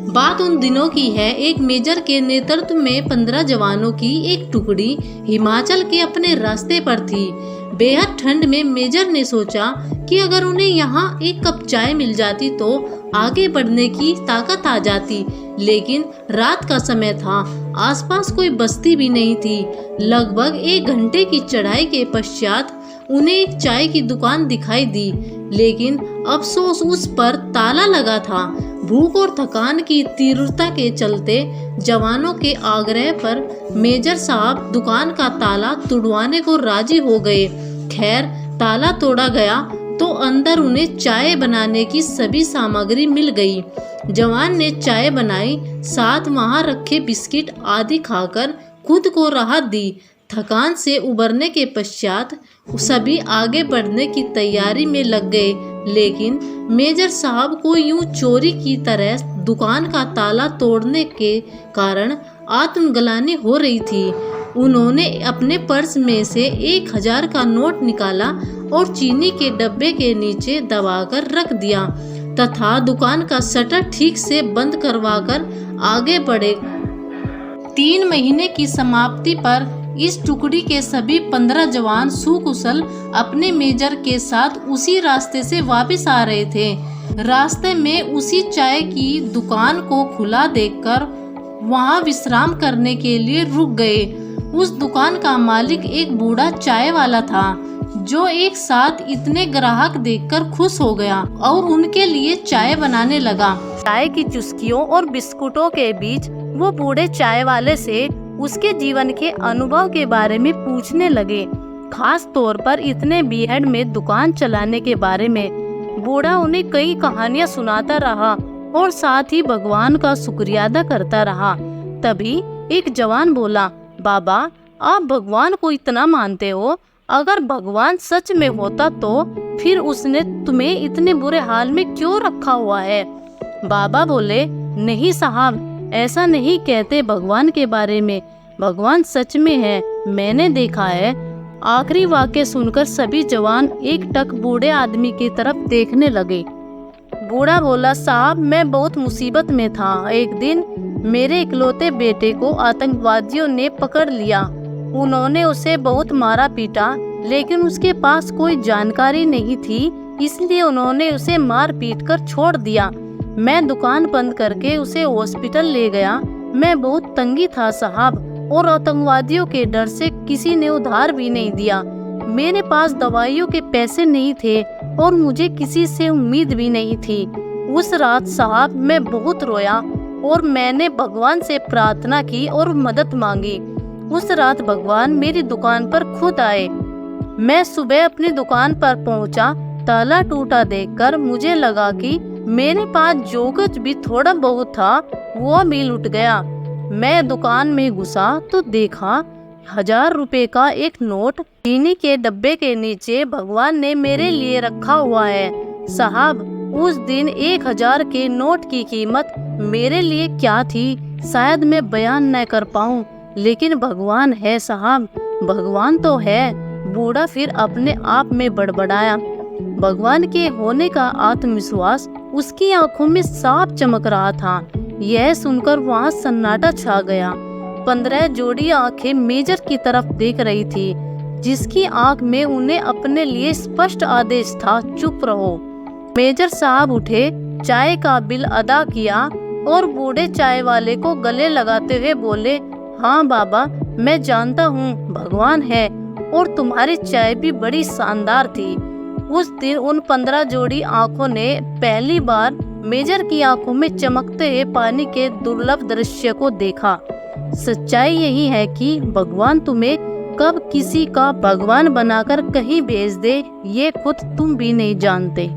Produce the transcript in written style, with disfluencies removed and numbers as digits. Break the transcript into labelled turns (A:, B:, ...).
A: बात उन दिनों की है। एक मेजर के नेतृत्व में 15 जवानों की एक टुकड़ी हिमाचल के अपने रास्ते पर थी। बेहद ठंड में मेजर ने सोचा कि अगर उन्हें यहाँ एक कप चाय मिल जाती तो आगे बढ़ने की ताकत आ जाती। लेकिन रात का समय था, आसपास कोई बस्ती भी नहीं थी। लगभग 1 घंटे की चढ़ाई के पश्चात उन्हें एक चाय की दुकान दिखाई दी, लेकिन अफसोस उस पर ताला लगा था। भूख और थकान की तीव्रता के चलते जवानों के आग्रह पर मेजर साहब दुकान का ताला तुड़वाने को राजी हो गए। खैर, ताला तोड़ा गया तो अंदर उन्हें चाय बनाने की सभी सामग्री मिल गई। जवान ने चाय बनाई, साथ वहां रखे बिस्किट आदि खाकर खुद को राहत दी। थकान से उबरने के पश्चात सभी आगे बढ़ने की तैयारी में लग गए, लेकिन मेजर साहब को यूं चोरी की तरह दुकान का ताला तोड़ने के कारण आत्मग्लानि हो रही थी। उन्होंने अपने पर्स में से 1000 का नोट निकाला और चीनी के डब्बे के नीचे दबाकर रख दिया तथा दुकान का शटर ठीक से बंद करवाकर आगे बढ़े। 3 महीने की समाप्ति पर इस टुकड़ी के सभी 15 जवान सुकुशल अपने मेजर के साथ उसी रास्ते से वापस आ रहे थे। रास्ते में उसी चाय की दुकान को खुला देखकर वहां विश्राम करने के लिए रुक गए। उस दुकान का मालिक एक बूढ़ा चाय वाला था, जो एक साथ इतने ग्राहक देखकर खुश हो गया और उनके लिए चाय बनाने लगा। चाय की चुस्कियों और बिस्कुटों के बीच वो बूढ़े चाय वाले से उसके जीवन के अनुभव के बारे में पूछने लगे, खास तौर पर इतने बीहड़ में दुकान चलाने के बारे में। बूढ़ा उन्हें कई कहानियां सुनाता रहा और साथ ही भगवान का शुक्रिया अदा करता रहा। तभी एक जवान बोला, बाबा, आप भगवान को इतना मानते हो, अगर भगवान सच में होता तो फिर उसने तुम्हें इतने बुरे हाल में क्यों रखा हुआ है? बाबा बोले, नहीं साहब, ऐसा नहीं कहते भगवान के बारे में। भगवान सच में है, मैंने देखा है। आखिरी वाक्य सुनकर सभी जवान एकटक बूढ़े आदमी की तरफ देखने लगे। बूढ़ा बोला, साहब, मैं बहुत मुसीबत में था। एक दिन मेरे इकलौते बेटे को आतंकवादियों ने पकड़ लिया। उन्होंने उसे बहुत मारा पीटा, लेकिन उसके पास कोई जानकारी नहीं थी, इसलिए उन्होंने उसे मार पीट कर छोड़ दिया। मैं दुकान बंद करके उसे हॉस्पिटल ले गया। मैं बहुत तंगी था साहब, और आतंकवादियों के डर से किसी ने उधार भी नहीं दिया। मेरे पास दवाइयों के पैसे नहीं थे और मुझे किसी से उम्मीद भी नहीं थी। उस रात साहब मैं बहुत रोया और मैंने भगवान से प्रार्थना की और मदद मांगी। उस रात भगवान मेरी दुकान पर खुद आए। मैं सुबह अपनी दुकान पर पहुंचा। ताला टूटा देखकर मुझे लगा कि मेरे पास जो कुछ भी थोड़ा बहुत था वो भी लुट गया। मैं दुकान में घुसा तो देखा 1000 रुपए का एक नोट चीनी के डब्बे के नीचे भगवान ने मेरे लिए रखा हुआ है। साहब, उस दिन 1000 के नोट की कीमत मेरे लिए क्या थी शायद मैं बयान न कर पाऊं, लेकिन भगवान है साहब, भगवान तो है। बूढ़ा फिर अपने आप में बड़बड़ाया। भगवान के होने का आत्मविश्वास उसकी आंखों में साफ चमक रहा था। यह सुनकर वहां सन्नाटा छा गया। 15 जोड़ी आंखें मेजर की तरफ देख रही थी, जिसकी आंख में उन्हें अपने लिए स्पष्ट आदेश था, चुप रहो। मेजर साहब उठे, चाय का बिल अदा किया और बूढ़े चाय वाले को गले लगाते हुए बोले, हाँ बाबा, मैं जानता हूँ भगवान है और तुम्हारी चाय भी बड़ी शानदार थी। उस दिन उन 15 जोड़ी आंखों ने पहली बार मेजर की आंखों में चमकते हुए पानी के दुर्लभ दृश्य को देखा। सच्चाई यही है कि भगवान तुम्हें कब किसी का भगवान बनाकर कहीं भेज दे, ये खुद तुम भी नहीं जानते।